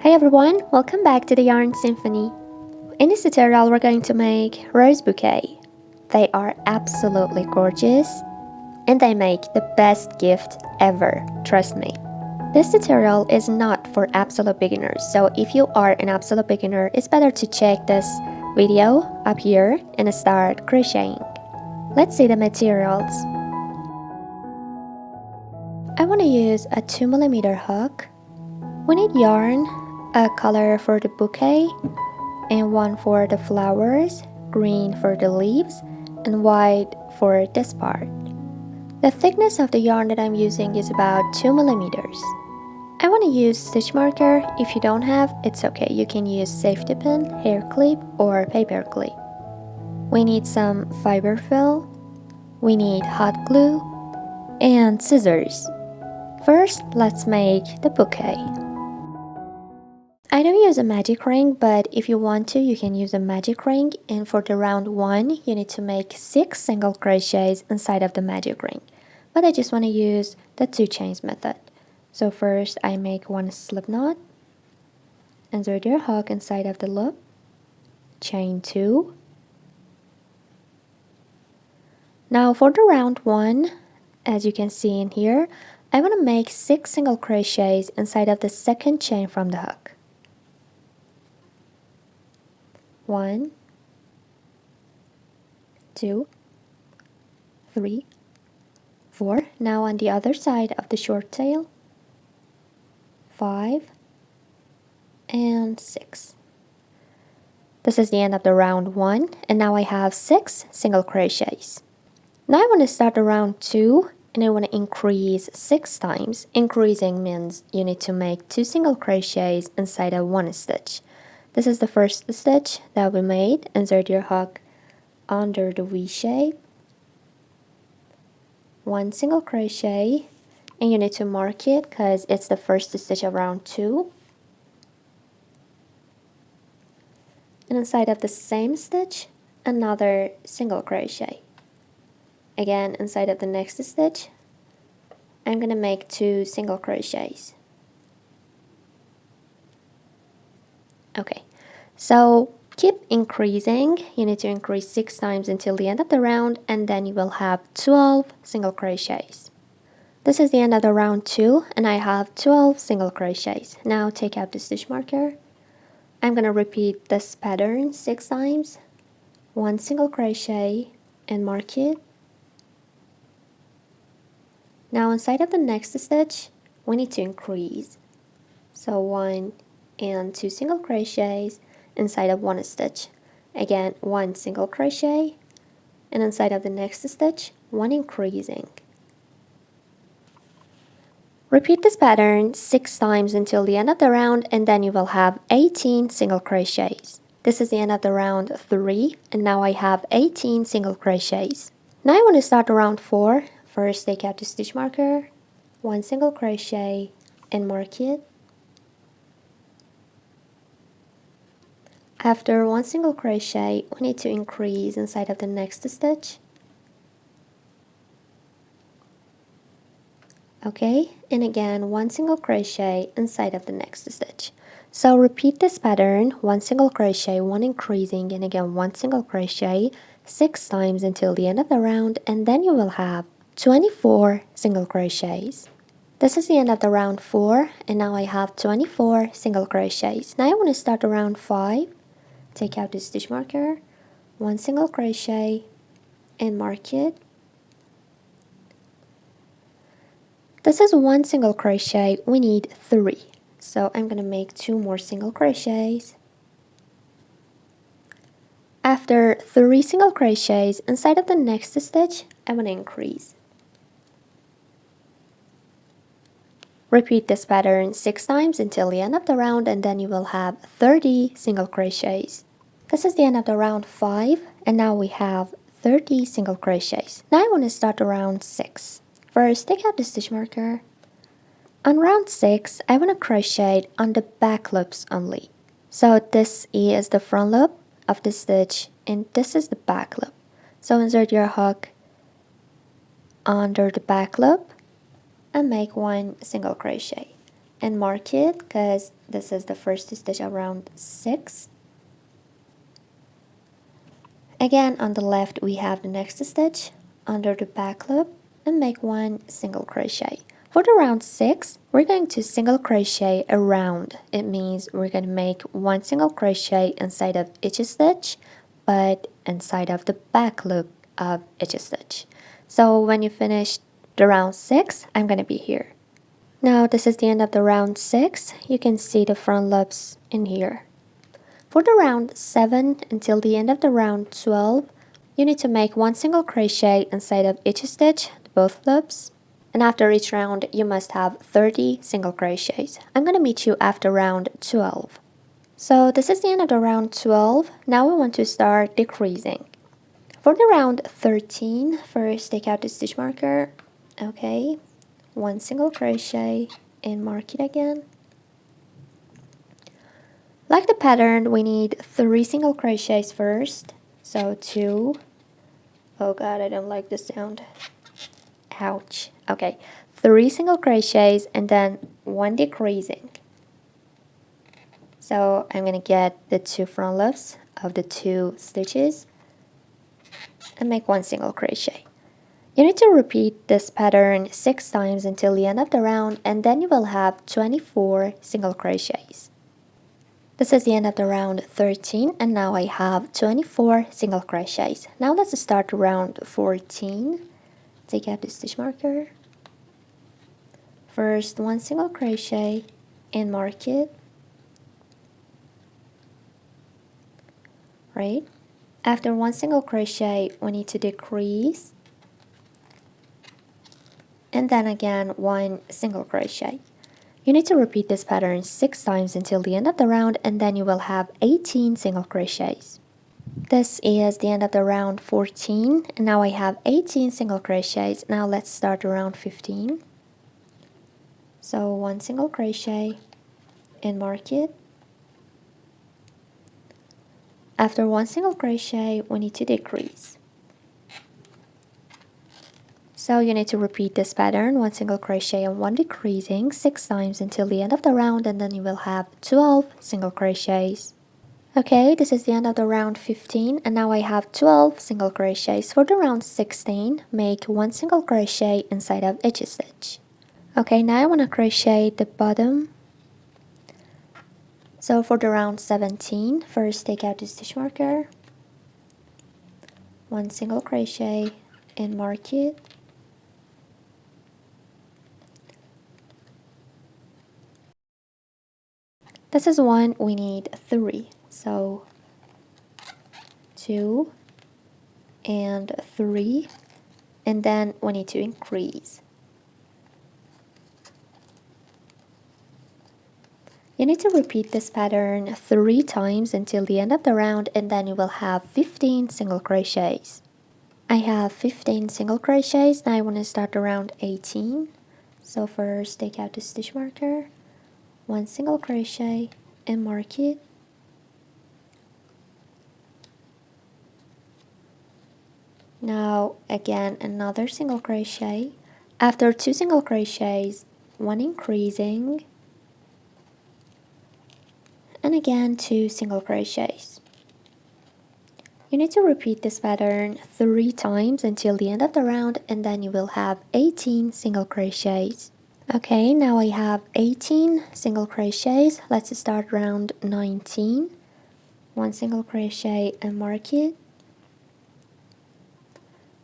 Hey everyone, welcome back to the Yarn Symphony. In this tutorial we're going to make rose bouquet. They are absolutely gorgeous and they make the best gift ever, trust me. This tutorial is not for absolute beginners, so if you are an absolute beginner, it's better to check this video up here and start crocheting. Let's see the materials. I want to use a 2mm hook. We need yarn, a color for the bouquet, and one for the flowers, green for the leaves, and white for this part. The thickness of the yarn that I'm using is about 2mm. I want to use stitch marker. If you don't have, it's okay. You can use safety pin, hair clip, or paper clip. We need some fiber fill. We need hot glue and scissors. First, let's make the bouquet. I don't use a magic ring, but if you want to, you can use a magic ring. And for the round 1, you need to make 6 single crochets inside of the magic ring. But I just want to use the 2 chains method. So first I make 1 slip knot, insert your hook inside of the loop, chain 2. Now for the round 1, as you can see in here, I want to make 6 single crochets inside of the second chain from the hook. 1, 2, 3, 4. Now on the other side of the short tail, 5 and 6. This is the end of the round 1, and now I have 6 single crochets. Now I want to start the round 2, and I want to increase 6 times. Increasing means you need to make 2 single crochets inside of 1 stitch. This is the first stitch that we made. Insert your hook under the V shape, 1 single crochet, and you need to mark it because it's the first stitch of round 2. And inside of the same stitch, another single crochet. Again, inside of the next stitch, I'm going to make 2 single crochets. Okay, so keep increasing. You need to increase 6 times until the end of the round, and then you will have 12 single crochets. This is the end of the round 2, and I have 12 single crochets. Now take out the stitch marker. I'm going to repeat this pattern 6 times, 1 single crochet, and mark it. Now inside of the next stitch, we need to increase. So 1 and 2 single crochets inside of 1 stitch. Again, 1 single crochet, and inside of the next stitch, 1 increasing. Repeat this pattern 6 times until the end of the round, and then you will have 18 single crochets. This is the end of the round 3, and now I have 18 single crochets. Now I want to start the round 4. First, take out the stitch marker, 1 single crochet, and mark it. After 1 single crochet, we need to increase inside of the next stitch. Okay, and again 1 single crochet inside of the next stitch. So repeat this pattern, 1 single crochet, 1 increasing, and again 1 single crochet 6 times until the end of the round, and then you will have 24 single crochets. This is the end of the round 4, and now I have 24 single crochets. Now I want to start the round 5. Take out the stitch marker, 1 single crochet, and mark it. This is 1 single crochet, we need 3. So I'm going to make 2 more single crochets. After 3 single crochets, inside of the next stitch, I'm going to increase. Repeat this pattern 6 times until the end of the round, and then you will have 30 single crochets. This is the end of the round 5, and now we have 30 single crochets. Now I want to start the round 6. First, take out the stitch marker. On round 6, I want to crochet on the back loops only. So this is the front loop of the stitch, and this is the back loop. So insert your hook under the back loop and make 1 single crochet. and mark it because this is the first stitch around 6. Again, on the left we have the next stitch under the back loop and make 1 single crochet. For the round 6, we're going to single crochet around. It means we're going to make 1 single crochet inside of each stitch, but inside of the back loop of each stitch. So when you finish the round 6, I'm going to be here. Now this is the end of the round 6. You can see the front loops in here. For the round 7 until the end of the round 12, you need to make 1 single crochet inside of each stitch, both loops. And after each round, you must have 30 single crochets. I'm going to meet you after round 12. So this is the end of the round 12. Now we want to start decreasing. For the round 13, first take out the stitch marker. Okay, 1 single crochet and mark it again. Like the pattern, we need 3 single crochets first. So 2. Oh god, I don't like the sound. Ouch. Okay, 3 single crochets and then 1 decreasing. So I'm going to get the 2 front loops of the 2 stitches and make 1 single crochet. You need to repeat this pattern 6 times until the end of the round, and then you will have 24 single crochets. This is the end of the round 13, and now I have 24 single crochets. Now let's start round 14. Take out the stitch marker. First 1 single crochet and mark it. Right? After 1 single crochet, we need to decrease. And then again 1 single crochet. You need to repeat this pattern 6 times until the end of the round, and then you will have 18 single crochets. This is the end of the round 14, and now I have 18 single crochets. Now let's start round 15. So 1 single crochet and mark it. After 1 single crochet, we need to decrease. So you need to repeat this pattern 1 single crochet and 1 decreasing 6 times until the end of the round, and then you will have 12 single crochets. Okay, this is the end of the round 15, and now I have 12 single crochets. For the round 16, make 1 single crochet inside of each stitch. Okay, now I want to crochet the bottom. So for the round 17, first take out the stitch marker, 1 single crochet and mark it. This is 1, we need 3. So 2 and 3, and then we need to increase. You need to repeat this pattern 3 times until the end of the round, and then you will have 15 single crochets. I have 15 single crochets. Now I want to start around 18. So first take out the stitch marker, 1 single crochet and mark it. Now again another single crochet. After 2 single crochets, 1 increasing, and again 2 single crochets. You need to repeat this pattern 3 times until the end of the round, and then you will have 18 single crochets. Okay, now I have 18 single crochets. Let's start round 19. 1 single crochet and mark it.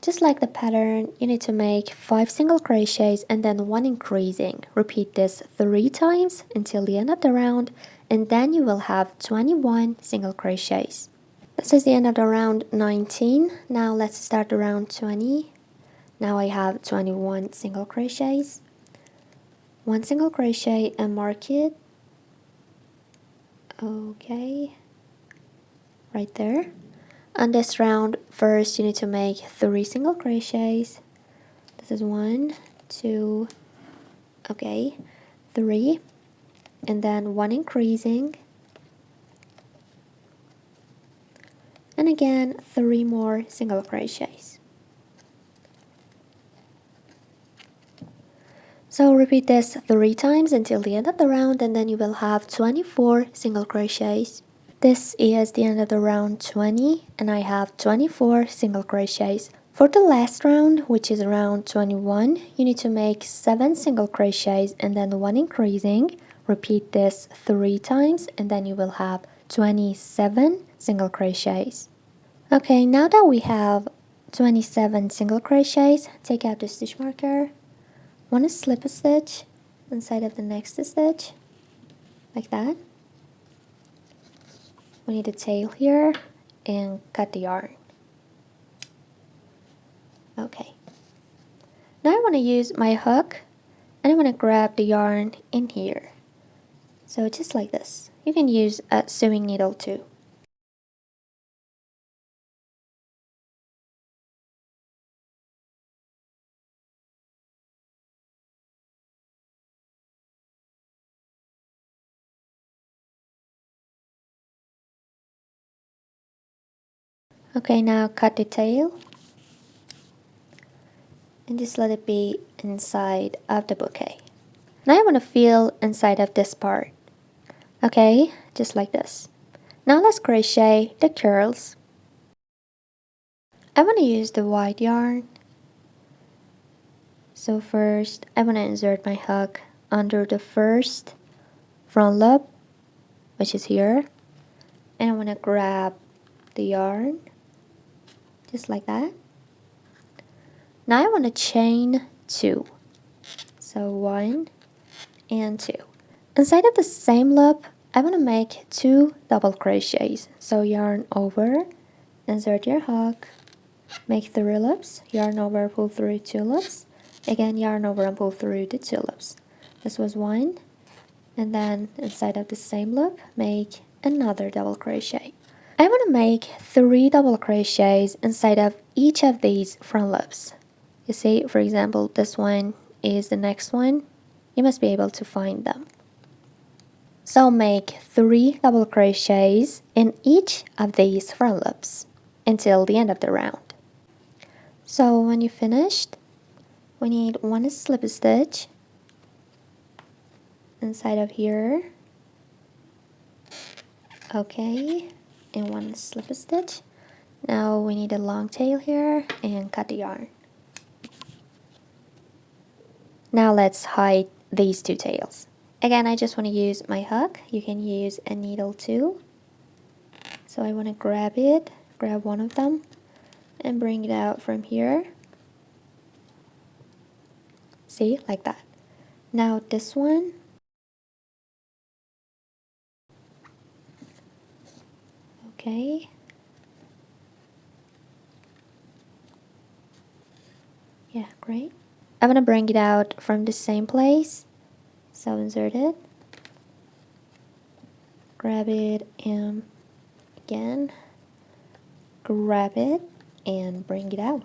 Just like the pattern, you need to make 5 single crochets and then 1 increasing. Repeat this 3 times until the end of the round, and then you will have 21 single crochets. This is the end of the round 19. Now let's start the round 20. Now I have 21 single crochets. 1 single crochet and mark it. Okay, right there. On this round, first you need to make 3 single crochets. This is 1, 2, okay, 3, and then 1 increasing, and again 3 more single crochets. So repeat this 3 times until the end of the round, and then you will have 24 single crochets. This is the end of the round 20, and I have 24 single crochets. For the last round, which is round 21, you need to make 7 single crochets and then 1 increasing. Repeat this 3 times, and then you will have 27 single crochets. Okay, now that we have 27 single crochets, take out the stitch marker. Want to slip a stitch inside of the next stitch, like that. We need a tail here and cut the yarn. Okay. Now I want to use my hook and I want to grab the yarn in here. So just like this. You can use a sewing needle too. Okay, now cut the tail and just let it be inside of the bouquet. Now I want to feel inside of this part. Okay, just like this. Now let's crochet the curls. I want to use the white yarn. So first I want to insert my hook under the first front loop, which is here, and I want to grab the yarn just like that. Now I want to chain 2, so 1 and 2. Inside of the same loop I want to make 2 double crochets, so yarn over, insert your hook, make 3 loops, yarn over, pull through 2 loops, again yarn over and pull through the 2 loops. This was 1, and then inside of the same loop make another double crochet. I want to make 3 double crochets inside of each of these front loops. You see, for example, this one is the next one. You must be able to find them. So make 3 double crochets in each of these front loops until the end of the round. So when you finished, we need 1 slip stitch inside of here. Okay, and 1 slip stitch. Now we need a long tail here and cut the yarn. Now let's hide these 2 tails. Again, I just want to use my hook. You can use a needle too. So I want to grab one of them and bring it out from here. See, like that. Now this one, okay. Yeah, great. I'm gonna bring it out from the same place. So insert it, grab it, and again, grab it and bring it out.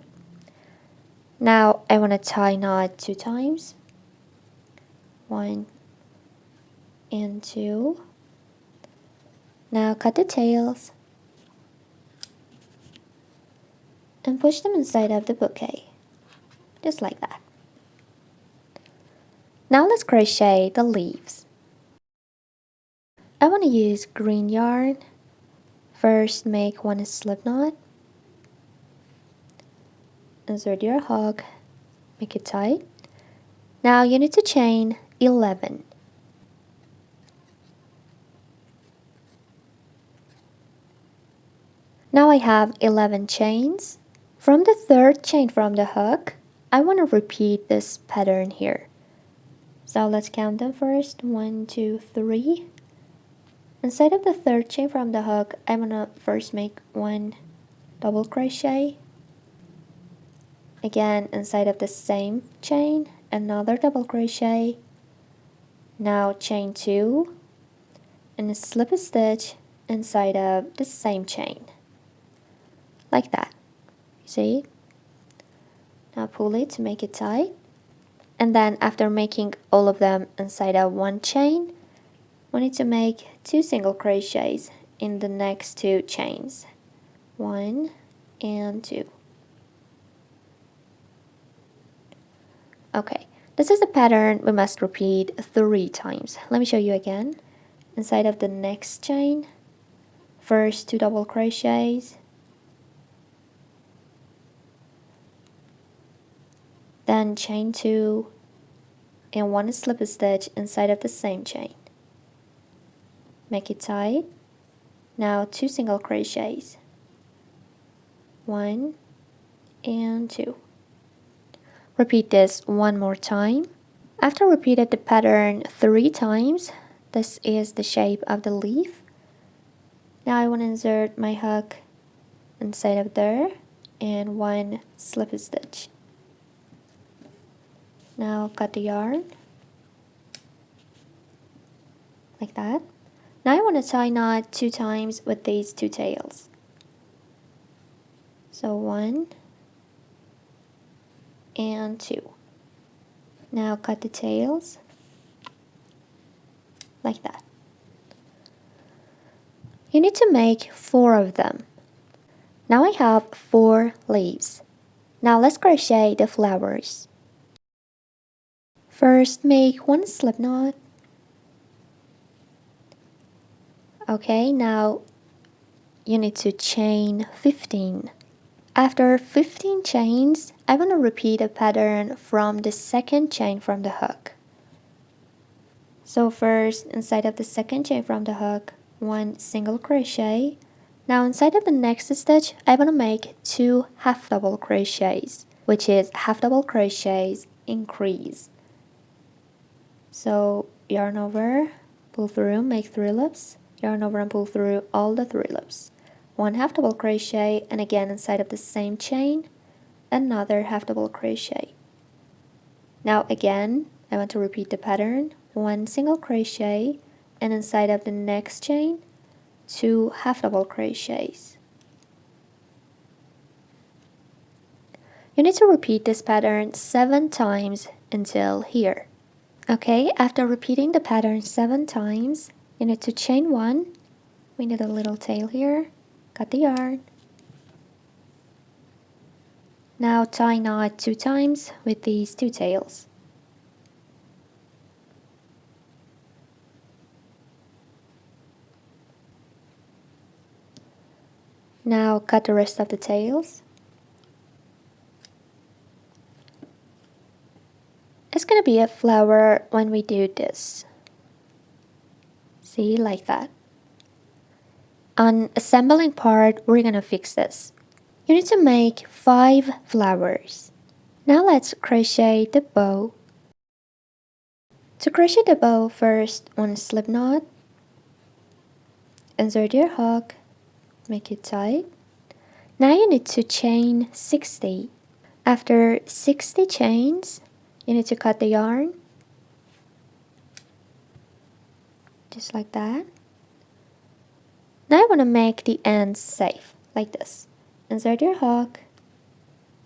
Now I want to tie knot 2 times. 1 and 2. Now cut the tails and push them inside of the bouquet, just like that. Now let's crochet the leaves. I want to use green yarn. First make 1 slip knot, insert your hook, make it tight. Now you need to chain 11. Now I have 11 chains. From the 3rd chain from the hook, I want to repeat this pattern here. So let's count them first. 1, 2, 3. Inside of the 3rd chain from the hook, I'm gonna first make 1 double crochet. Again, inside of the same chain, another double crochet. Now chain 2 and slip a stitch inside of the same chain, like that. See? Now pull it to make it tight, and then after making all of them inside of 1 chain, we need to make 2 single crochets in the next 2 chains, 1 and 2. Okay, This is a pattern we must repeat 3 times. Let me show you again. Inside of the next chain, first 2 double crochets, then chain 2 and 1 slip stitch inside of the same chain. Make it tight. Now 2 single crochets, 1 and 2. Repeat this one more time. After repeated the pattern 3 times, this is the shape of the leaf. Now I want to insert my hook inside of there and 1 slip stitch. Now cut the yarn like that. Now I want to tie knot 2 times with these 2 tails. So 1 and 2. Now cut the tails like that. You need to make 4 of them. Now I have 4 leaves. Now let's crochet the flowers. First make 1 slip knot. Okay, now you need to chain 15. After 15 chains, I'm going to repeat a pattern from the second chain from the hook. So first, inside of the second chain from the hook, 1 single crochet. Now inside of the next stitch, I'm going to make 2 half double crochets, which is half double crochets increase. So yarn over, pull through, make 3 loops, yarn over and pull through all the 3 loops. 1 half double crochet, and again inside of the same chain, another half double crochet. Now again, I want to repeat the pattern, 1 single crochet, and inside of the next chain, 2 half double crochets. You need to repeat this pattern 7 times until here. Okay, after repeating the pattern 7 times, you need to chain 1. We need a little tail here. Cut the yarn. Now tie knot 2 times with these 2 tails. Now cut the rest of the tails. It's going to be a flower when we do this. See, like that. On assembling part, we're going to fix this. You need to make 5 flowers. Now let's crochet the bow. To crochet the bow, first 1 slip knot, insert your hook, make it tight. Now you need to chain 60. After 60 chains, you need to cut the yarn, just like that. Now I want to make the ends safe, like this. Insert your hook,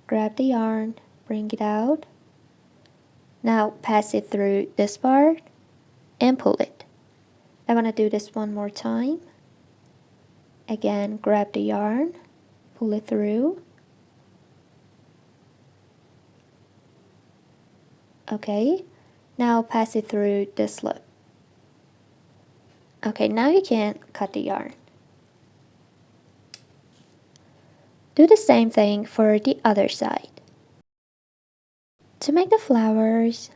grab the yarn, bring it out. Now pass it through this part and pull it. I want to do this one more time. Again, grab the yarn, pull it through. Okay, now pass it through this loop. Okay, now you can cut the yarn. Do the same thing for the other side. To make the flowers,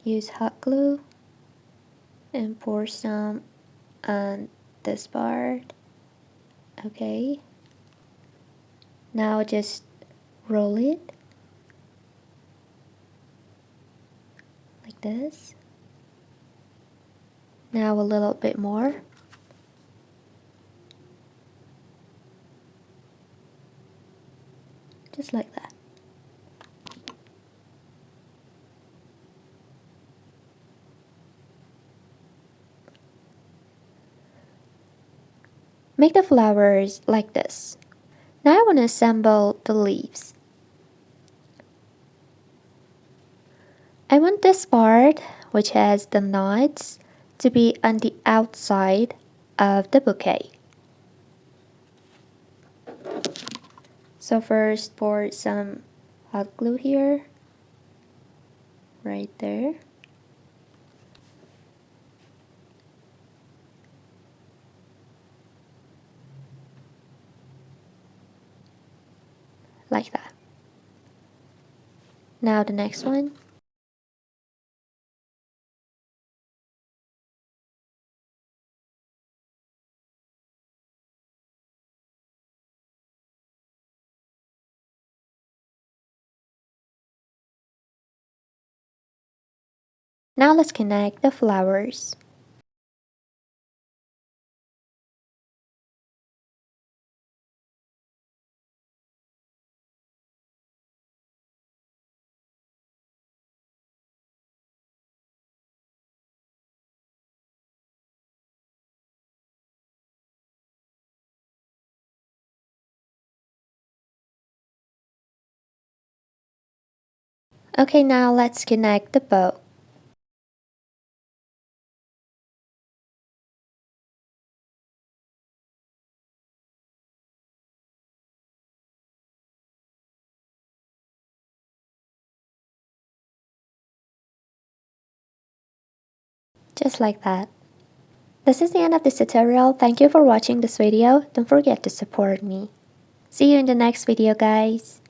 use hot glue and pour some on this part. Okay, now just roll it like this. Now a little bit more. Just like that. Make the flowers like this. Now I want to assemble the leaves. I want this part, which has the knots, to be on the outside of the bouquet. So first pour some hot glue here, right there. Like that. Now the next one. Now let's connect the flowers. Okay, now let's connect the bow. Just like that. This is the end of this tutorial. Thank you for watching this video. Don't forget to support me. See you in the next video, guys.